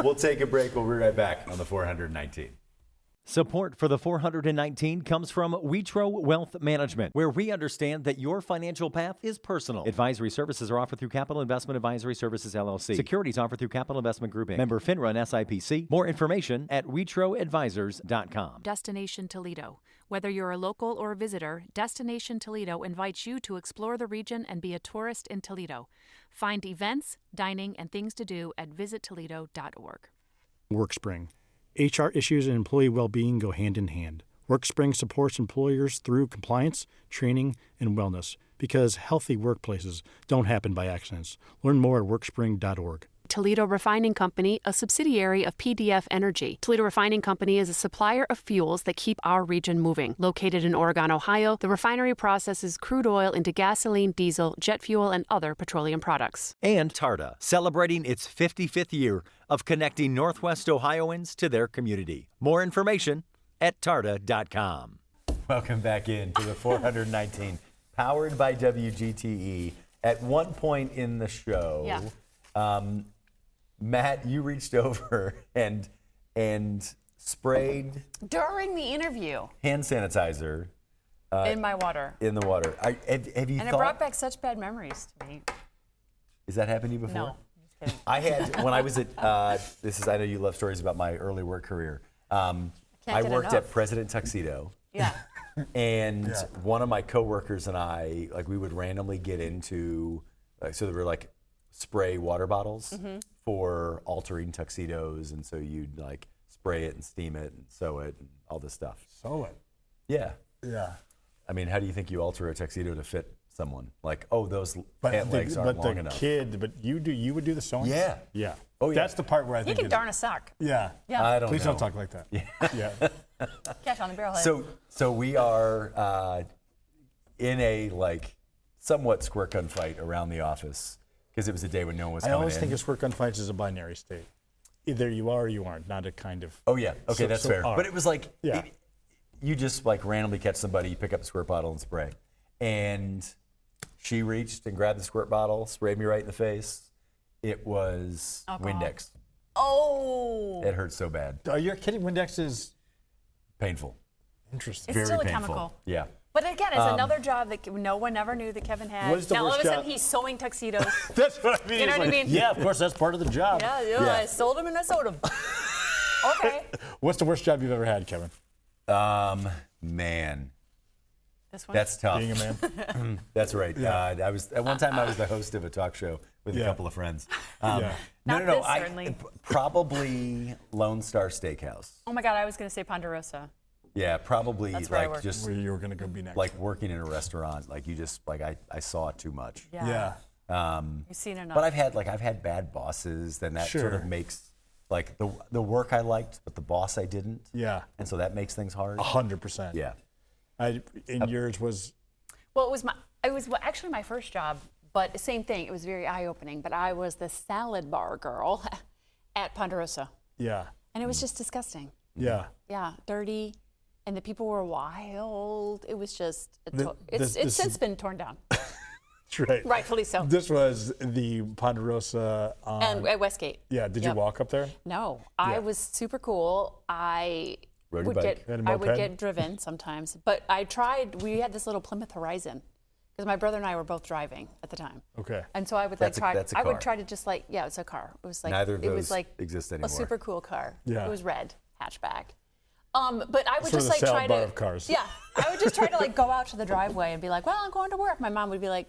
We'll take a break. We'll be right back on the 419. Support for the 419 comes from Witro Wealth Management, where we understand that your financial path is personal. Advisory services are offered through Capital Investment Advisory Services, LLC. Securities offered through Capital Investment Group, Inc. Member FINRA and SIPC. More information at WitroAdvisors.com. Destination Toledo. Whether you're a local or a visitor, Destination Toledo invites you to explore the region and be a tourist in Toledo. Find events, dining, and things to do at visittoledo.org. Workspring. HR issues and employee well-being go hand in hand. Workspring supports employers through compliance, training, and wellness because healthy workplaces don't happen by accidents. Learn more at workspring.org. Toledo Refining Company, a subsidiary of PDF Energy. Toledo Refining Company is a supplier of fuels that keep our region moving. Located in Oregon, Ohio, the refinery processes crude oil into gasoline, diesel, jet fuel, and other petroleum products. And TARTA, celebrating its 55th year of connecting Northwest Ohioans to their community. More information at tarta.com. Welcome back into the 419, powered by WGTE. At one point in the show, Matt, you reached over and sprayed during the interview hand sanitizer in my water. In the water. Have you and it brought back such bad memories to me. Has that happened to you before? No. Just kidding. I had when I was at I know you love stories about my early work career. I worked at President Tuxedo. Yeah. And one of my coworkers and I, like, we would randomly get into, so there were like spray water bottles for altering tuxedos, and so you'd like spray it and steam it and sew it and all this stuff. Sew it? Yeah. Yeah. I mean, how do you think you alter a tuxedo to fit someone? Like, oh, those pant legs aren't long enough. But you would do the sewing? Yeah. Yeah. Oh, yeah. That's the part where I You think can darn a sock. Yeah. Yeah. I don't Please know. don't talk like that. Yeah. Cash on the barrelhead. So we are in a like somewhat squirt gun fight around the office because it was a day when no one was coming in. I always think of squirt gun fights as a binary state. Either you are or you aren't, not a kind of. Oh yeah, okay, that's fair. are. But it was like, Yeah. you just like randomly catch somebody, you pick up a squirt bottle and spray. And she reached and grabbed the squirt bottle, sprayed me right in the face. It was Windex. Oh. It hurt so bad. Are you kidding? Windex is painful. Interesting. It's Very still a painful. chemical. Yeah. But again, it's another job that no one ever knew that Kevin had. What is the now all of worst a sudden job? he's sewing tuxedos. That's what I mean. You know It's what I like, mean? Yeah, of course, that's part of the job. Yeah, I sold them and I sewed them. Okay. What's the worst job you've ever had, Kevin? Man. This one? That's tough. Being a man? That's right. Yeah. I was at one time I was the host of a talk show with a couple of friends. Yeah. Not No. this, certainly. Probably Lone Star Steakhouse. Oh my God, I was going to say Ponderosa. Yeah, probably That's where I like worked. just Where you were going to go be next. like working in a restaurant. Like you just like I saw it too much. Yeah. Yeah. You've seen enough. But I've had bad bosses. Then that sort of Sure. makes like the work I liked, but the boss I didn't. Yeah. And so that makes things hard. 100%. Yeah. Yours was. Well, it was actually my first job, but same thing. It was very eye-opening. But I was the salad bar girl at Ponderosa, Yeah. and it was just disgusting. Yeah. Yeah, dirty, and the people were wild. It was just This it's since been torn down, That's right. rightfully so. This was the Ponderosa. And at Westgate. Yeah. Did you walk up there? No, I was super cool. I Rode your would bike. get Had a I would moped? get driven sometimes, but I tried. We had this little Plymouth Horizon because my brother and I were both driving at the time. Okay. And so I would That's a try. car. I would try to just like it's a car. It was like Neither of it was those like exist a anymore. super cool car. Yeah. It was red hatchback. But I would Sort of just the like salad try bar to. of cars. Yeah, I would just try to like go out to the driveway and be like, "Well, I'm going to work." My mom would be like,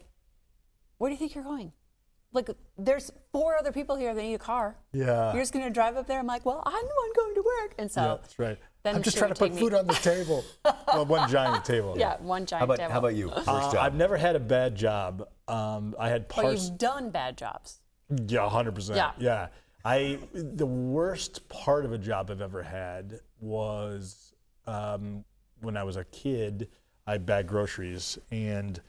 "Where do you think you're going? Like, there's 4 other people here that need a car. Yeah. You're just going to drive up there?" I'm like, "Well, I'm the one going to work." And so Yeah, that's right. then I'm just she trying would to put take food me- on the table. Well, one giant table. Yeah, one giant table. How about you? First job. I've never had a bad job. I had But parts. you've done bad jobs. Yeah, 100%. Yeah. Yeah. The worst part of a job I've ever had was when I was a kid. I bagged groceries, and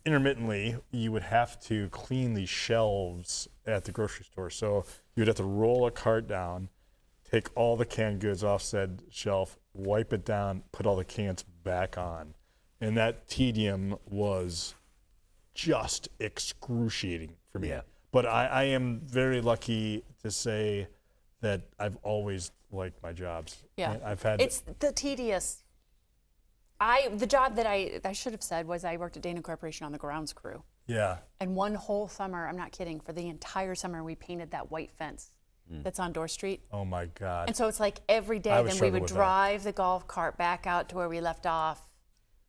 intermittently you would have to clean the shelves at the grocery store. So you'd have to roll a cart down, take all the canned goods off said shelf, wipe it down, put all the cans back on, and that tedium was just excruciating for me. Yeah. But I am very lucky to say that I've always liked my jobs. Yeah. I've had. It's the tedious. The job that I should have said was I worked at Dana Corporation on the grounds crew. Yeah. And one whole summer, I'm not kidding, for the entire summer we painted that white fence that's on Dorr Street. Oh my God. And so it's like every day, I would then we struggle would with that. drive the golf cart back out to where we left off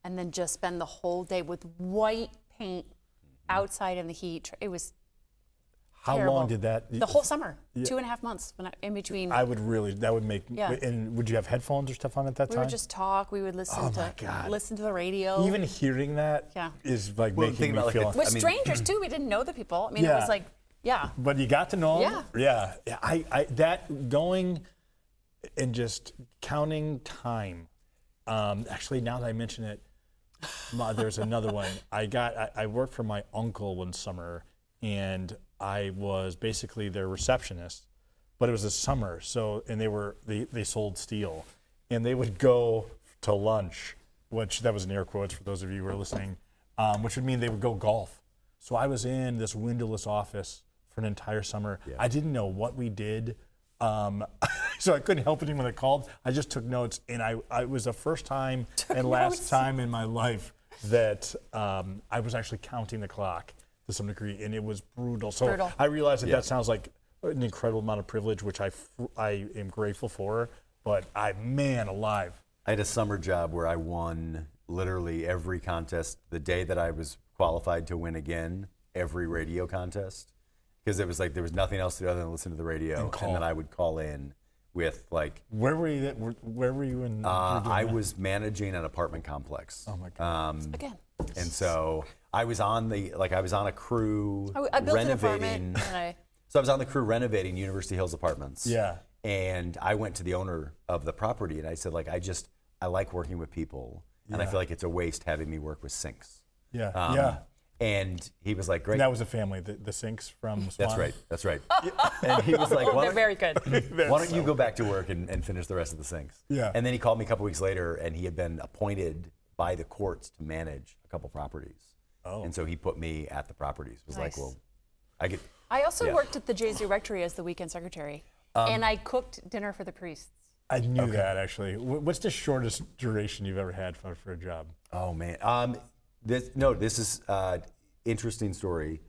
and then just spend the whole day with white paint outside in the heat. It was How terrible. long did that? The whole summer, Yeah. 2.5 months in between. That would make. Yeah. And would you have headphones or stuff on at that we time? would just talk. We would listen Oh my God. listen to the radio. Even hearing that Yeah. is like Well, making think me about, like, feel. with strangers too. We didn't know the people. I mean, it Yeah. was like Yeah. But you got to know them? Yeah. Yeah. I that going and just counting time. Actually, now that I mention it, there's another one. I worked for my uncle one summer, and I was basically their receptionist, but it was a summer. So, and they sold steel, and they would go to lunch, which that was in air quotes for those of you who are listening, which would mean they would go golf. So I was in this windowless office for an entire summer. Yeah. I didn't know what we did. So I couldn't help anyone that called. I just took notes, and I was the first time and last time in my life that I was actually counting the clock to some degree, and it was brutal. So I realized that sounds like an incredible amount of privilege, which I am grateful for, but man alive. I had a summer job where I won literally every contest the day that I was qualified to win again, every radio contest. Because it was like there was nothing else to do other than listen to the radio, and then I would call in with like. Where were you? Where were you in? I was managing an apartment complex. Oh my God! Again. And so I was on a crew I built renovating. an apartment. So I was on the crew renovating University Hills apartments. Yeah. And I went to the owner of the property and I said, like, I like working with people, and I feel like it's a waste having me work with sinks. Yeah. And he was like, great. And that was a family, the Sinks from Swan. That's right. And he was like, they're very good. Why don't you go back to work and finish the rest of the Sinks? Yeah. And then he called me a couple weeks later, and he had been appointed by the courts to manage a couple properties. Oh. And so he put me at the properties. It was like, well, I also worked at the JZ Rectory as the weekend secretary, and I cooked dinner for the priests. I knew that, actually. What's the shortest duration you've ever had for a job? Oh, man. This is interesting story.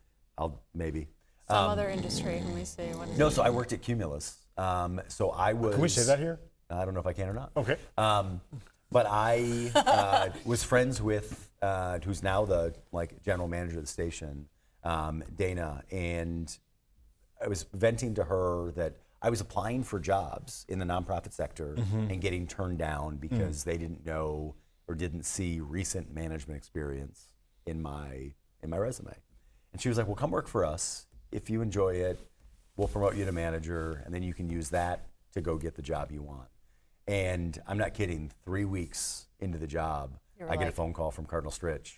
Maybe. Some other industry. Let me see. What is no, so I worked at Cumulus. So I was. Can we say that here? I don't know if I can or not. Okay. But I was friends with who's now the general manager of the station, Dana, and I was venting to her that I was applying for jobs in the nonprofit sector and getting turned down because they didn't know or didn't see recent management experience in my resume. And she was like, well, come work for us. If you enjoy it, we'll promote you to manager, and then you can use that to go get the job you want. And I'm not kidding, 3 weeks into the job, I get a phone call from Cardinal Stritch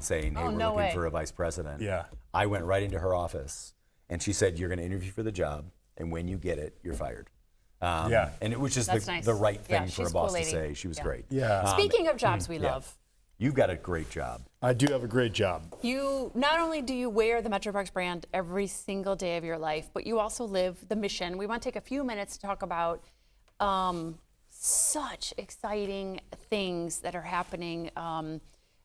saying, hey, we're looking for a vice president. Yeah. I went right into her office, and she said, you're going to interview for the job, and when you get it, you're fired. And it was just the right thing for a boss to say. She was great. Yeah. Speaking of jobs we love. You've got a great job. I do have a great job. You not only do you wear the Metro Parks brand every single day of your life, but you also live the mission. We want to take a few minutes to talk about such exciting things that are happening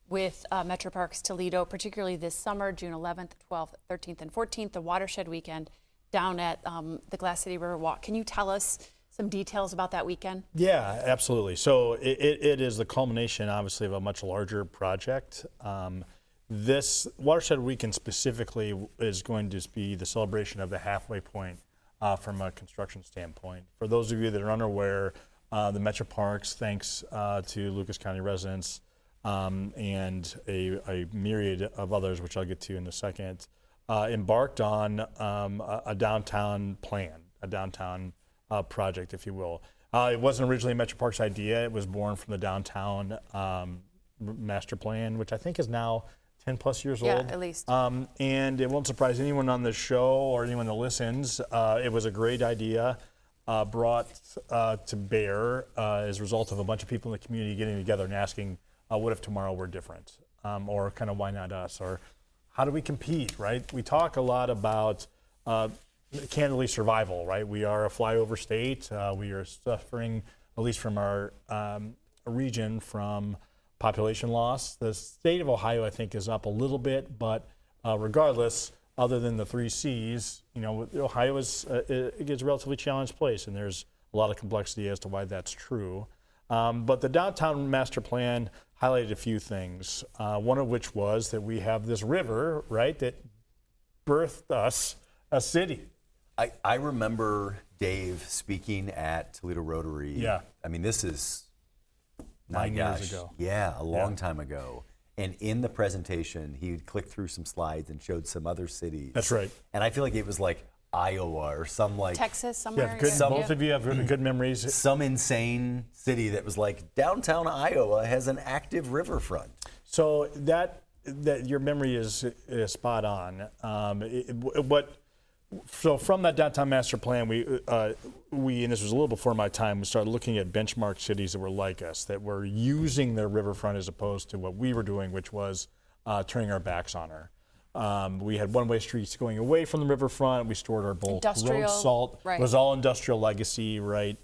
with Metro Parks Toledo, particularly this summer, June 11th, 12th, 13th, and 14th, the Watershed Weekend down at the Glass City River Walk. Can you tell us some details about that weekend? Yeah, absolutely. So it is the culmination, obviously, of a much larger project. This Watershed Weekend specifically is going to be the celebration of the halfway point from a construction standpoint. For those of you that are unaware, the Metro Parks, thanks to Lucas County residents and a myriad of others, which I'll get to in a second, embarked on a downtown plan, a downtown project, if you will. It wasn't originally Metro Parks' idea. It was born from the downtown master plan, which I think is now 10 plus years old. Yeah, at least. And it won't surprise anyone on the show or anyone that listens. It was a great idea brought to bear as a result of a bunch of people in the community getting together and asking, what if tomorrow were different? Or kind of why not us? Or how do we compete, right? We talk a lot about candidly survival, right? We are a flyover state. We are suffering, at least from our region, from population loss. The state of Ohio, I think, is up a little bit, but regardless, other than the 3 C's, Ohio is a relatively challenged place, and there's a lot of complexity as to why that's true. But the downtown master plan highlighted a few things, one of which was that we have this river, right, that birthed us a city. I remember Dave speaking at Toledo Rotary. Yeah. I mean, this is 9 years ago. Yeah, a long time ago. And in the presentation, he would click through some slides and showed some other cities. That's right. And I feel like it was like Iowa or some like Texas somewhere. Both of you have good memories. Some insane city that was like downtown Iowa has an active riverfront. So that your memory is spot on. So from that downtown master plan, we and this was a little before my time, we started looking at benchmark cities that were like us, that were using their riverfront as opposed to what we were doing, which was turning our backs on her. We had one-way streets going away from the riverfront. We stored our bulk road salt. Right. It was all industrial legacy, right?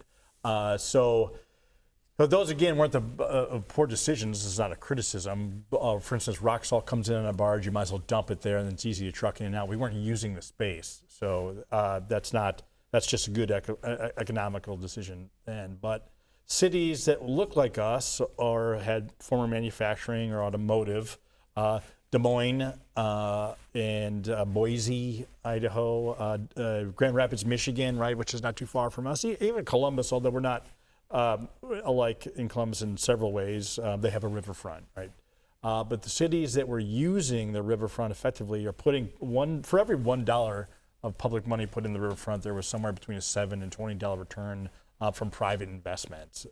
But those, again, weren't the poor decisions. This is not a criticism. For instance, rock salt comes in on a barge. You might as well dump it there, and it's easy to truck in and out. We weren't using the space. So that's just a good economical decision then. But cities that look like us or had former manufacturing or automotive, Des Moines and Boise, Idaho, Grand Rapids, Michigan, right, which is not too far from us. Even Columbus, although we're not alike in Columbus in several ways, they have a riverfront, right? But the cities that were using the riverfront effectively are putting for every $1 of public money put in the riverfront, there was somewhere between a $7 and $20 return from private investments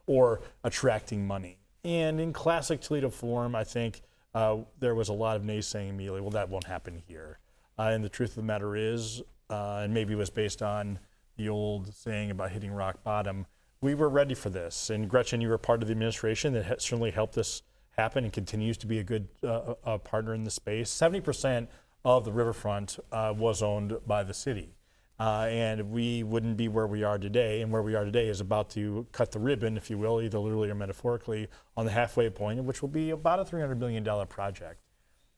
or attracting money. And in classic Toledo form, I think there was a lot of naysaying immediately, well, that won't happen here. And the truth of the matter is, and maybe it was based on the old saying about hitting rock bottom, we were ready for this. And Gretchen, you were part of the administration that certainly helped this happen and continues to be a good partner in the space. 70% of the riverfront was owned by the city. And we wouldn't be where we are today. And where we are today is about to cut the ribbon, if you will, either literally or metaphorically, on the halfway point, which will be about a $300 million project.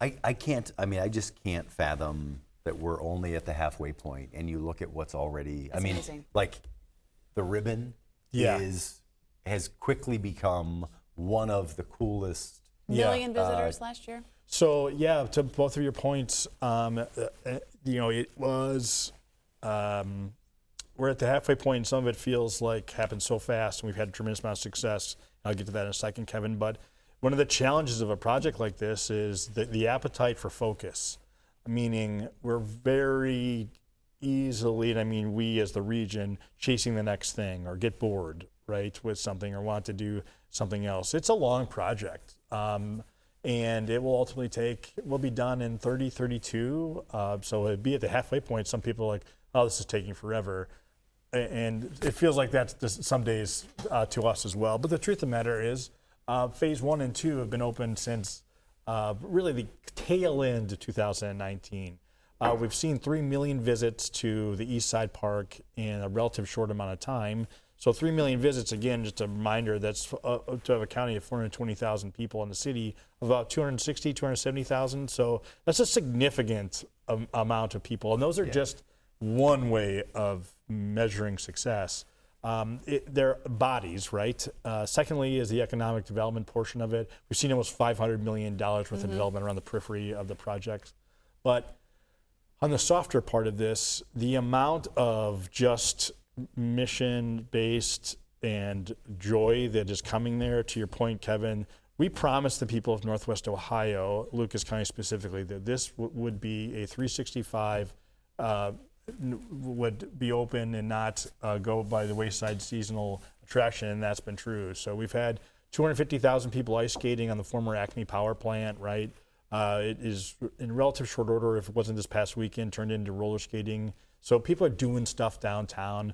I just can't fathom that we're only at the halfway point and you look at what's already, It's amazing. Like the ribbon has quickly become one of the coolest. Million visitors last year. So to both of your points, it was, we're at the halfway point and some of it feels like happened so fast and we've had a tremendous amount of success. I'll get to that in a second, Kevin, but one of the challenges of a project like this is the appetite for focus, meaning we're very easily, and I mean we as the region, chasing the next thing or get bored, right, with something or want to do something else. It's a long project. And it will ultimately will be done in 32. So it'd be at the halfway point. Some people are like, oh, this is taking forever. And it feels like that's some days to us as well. But the truth of the matter is, phase 1 and 2 have been open since really the tail end of 2019. We've seen 3 million visits to the East Side Park in a relative short amount of time. So 3 million visits, again, just a reminder, that's to have a county of 420,000 people in the city, about 260, 270,000. So that's a significant amount of people. And those are just one way of measuring success. They're bodies, right? Secondly is the economic development portion of it. We've seen almost $500 million worth of development around the periphery of the project. But on the softer part of this, the amount of just mission-based and joy that is coming there, to your point, Kevin, we promised the people of Northwest Ohio, Lucas County specifically, that this would be a 365, would be open and not go by the wayside seasonal attraction, and that's been true. So we've had 250,000 people ice skating on the former Acme power plant, right? It is in relative short order, if it wasn't this past weekend, turned into roller skating. So people are doing stuff downtown.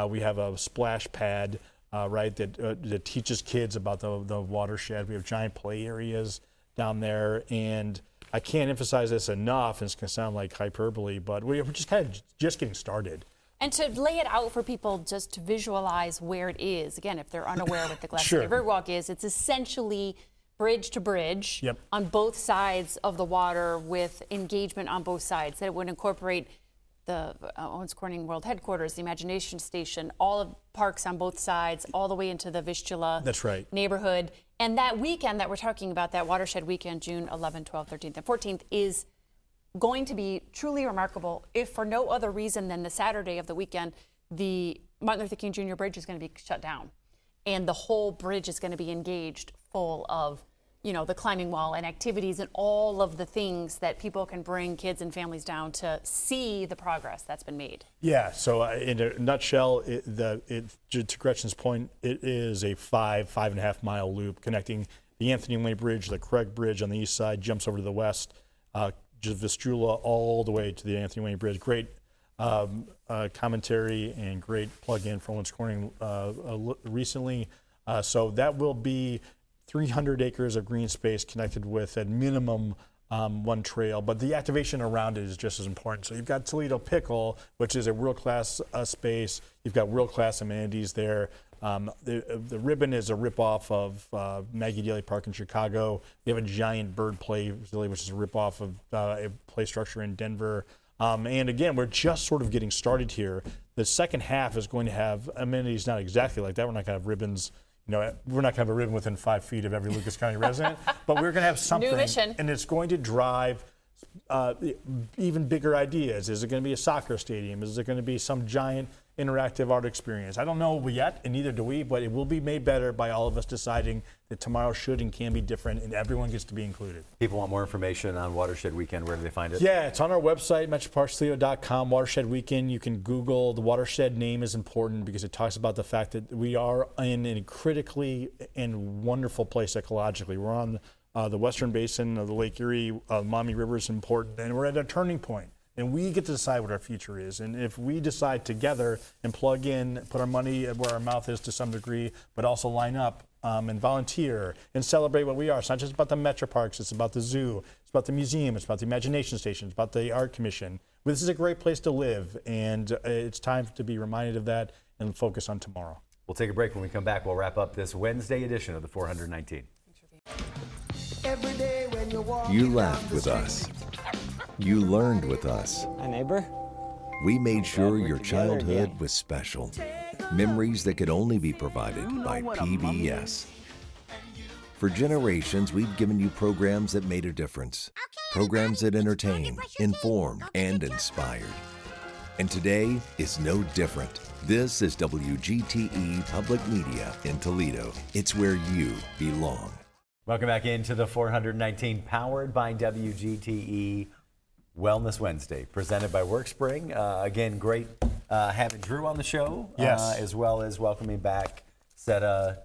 We have a splash pad, right, that teaches kids about the watershed. We have giant play areas down there. And I can't emphasize this enough, and it's going to sound like hyperbole, but we're just kind of just getting started. And to lay it out for people just to visualize where it is, again, if they're unaware what the Glass City Riverwalk is, it's essentially bridge to bridge on both sides of the water with engagement on both sides. That would incorporate the Owens Corning World Headquarters, the Imagination Station, all of parks on both sides, all the way into the Vistula neighborhood. And that weekend that we're talking about, that watershed weekend, June 11th, 12th, 13th, and 14th, is going to be truly remarkable, if for no other reason than the Saturday of the weekend, the Martin Luther King Jr. Bridge is going to be shut down. And the whole bridge is going to be engaged full of, the climbing wall and activities and all of the things that people can bring kids and families down to see the progress that's been made. Yeah, so in a nutshell, to Gretchen's point, it is a 5.5 mile loop connecting the Anthony Wayne Bridge, the Craig Bridge on the east side, jumps over to the west, Vistula all the way to the Anthony Wayne Bridge. Great commentary and great plug-in for Owens Corning recently. So that will be 300 acres of green space connected with, at minimum, one trail, but the activation around it is just as important. So you've got Toledo Pickle, which is a world-class space. You've got world-class amenities there. The ribbon is a ripoff of Maggie Daley Park in Chicago. We have a giant bird play facility, which is a ripoff of a play structure in Denver. And again, we're just sort of getting started here. The second half is going to have amenities not exactly like that. We're not going to have ribbons. We're not going to have a ribbon within 5 feet of every Lucas County resident, but we're going to have something. New mission. And it's going to drive even bigger ideas. Is it going to be a soccer stadium? Is it going to be some giant interactive art experience? I don't know yet, and neither do we, but it will be made better by all of us deciding that tomorrow should and can be different, and everyone gets to be included. People want more information on Watershed Weekend. Where do they find it? Yeah, it's on our website, metroparkstoledo.com, Watershed Weekend. You can Google. The Watershed name is important because it talks about the fact that we are in a critically and wonderful place ecologically. We're on the western basin of the Lake Erie. Maumee River is important, and we're at a turning point. And we get to decide what our future is. And if we decide together and plug in, put our money where our mouth is to some degree, but also line up and volunteer and celebrate what we are. It's not just about the Metro Parks, it's about the zoo, it's about the museum, it's about the Imagination Station, it's about the Art Commission. Well, this is a great place to live, and it's time to be reminded of that and focus on tomorrow. We'll take a break. When we come back, we'll wrap up this Wednesday edition of the 419. You laughed with us. You learned with us. Hi, neighbor. We made sure your childhood was special. Memories that could only be provided by PBS. For generations, we've given you programs that made a difference. Programs that entertained, informed, and inspired. And today is no different. This is WGTE Public Media in Toledo. It's where you belong. Welcome back into the 419, powered by WGTE Wellness Wednesday, presented by Workspring. Again, great having Drew on the show, yes, as well as welcoming back Seta.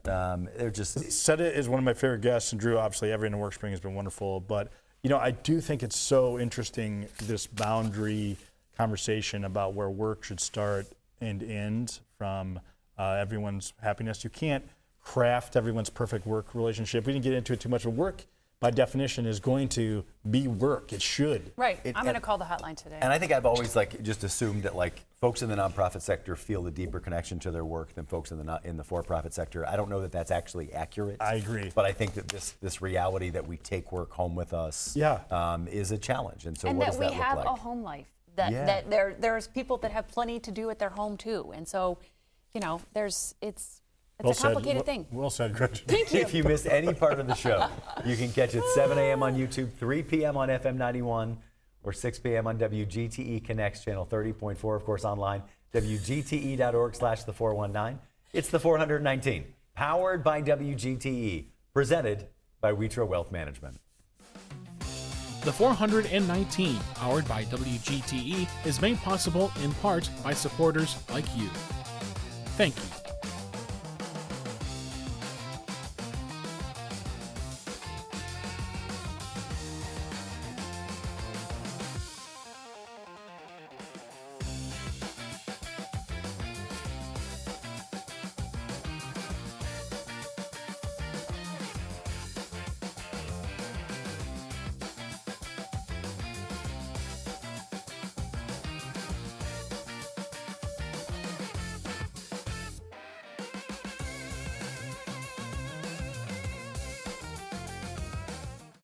Seta is one of my favorite guests, and Drew, obviously, everyone in Workspring has been wonderful. But I do think it's so interesting, this boundary conversation about where work should start and end from everyone's happiness. You can't craft everyone's perfect work relationship. We didn't get into it too much, but work, by definition, is going to be work. It should. Right. I'm going to call the hotline today. And I think I've always just assumed that folks in the nonprofit sector feel a deeper connection to their work than folks in the for-profit sector. I don't know that that's actually accurate. I agree. But I think that this reality that we take work home with us is a challenge. And so what does that look like? And that we have a home life. That there's people that have plenty to do at their home too. And so, it's a complicated thing. Well said, Gretchen. Thank you. If you missed any part of the show, you can catch it 7 a.m. on YouTube, 3 p.m. on FM 91, or 6 p.m. on WGTE Connects, channel 30.4, of course, online, WGTE.org/the419. It's the 419, powered by WGTE, presented by Witro Wealth Management. The 419, powered by WGTE, is made possible in part by supporters like you. Thank you.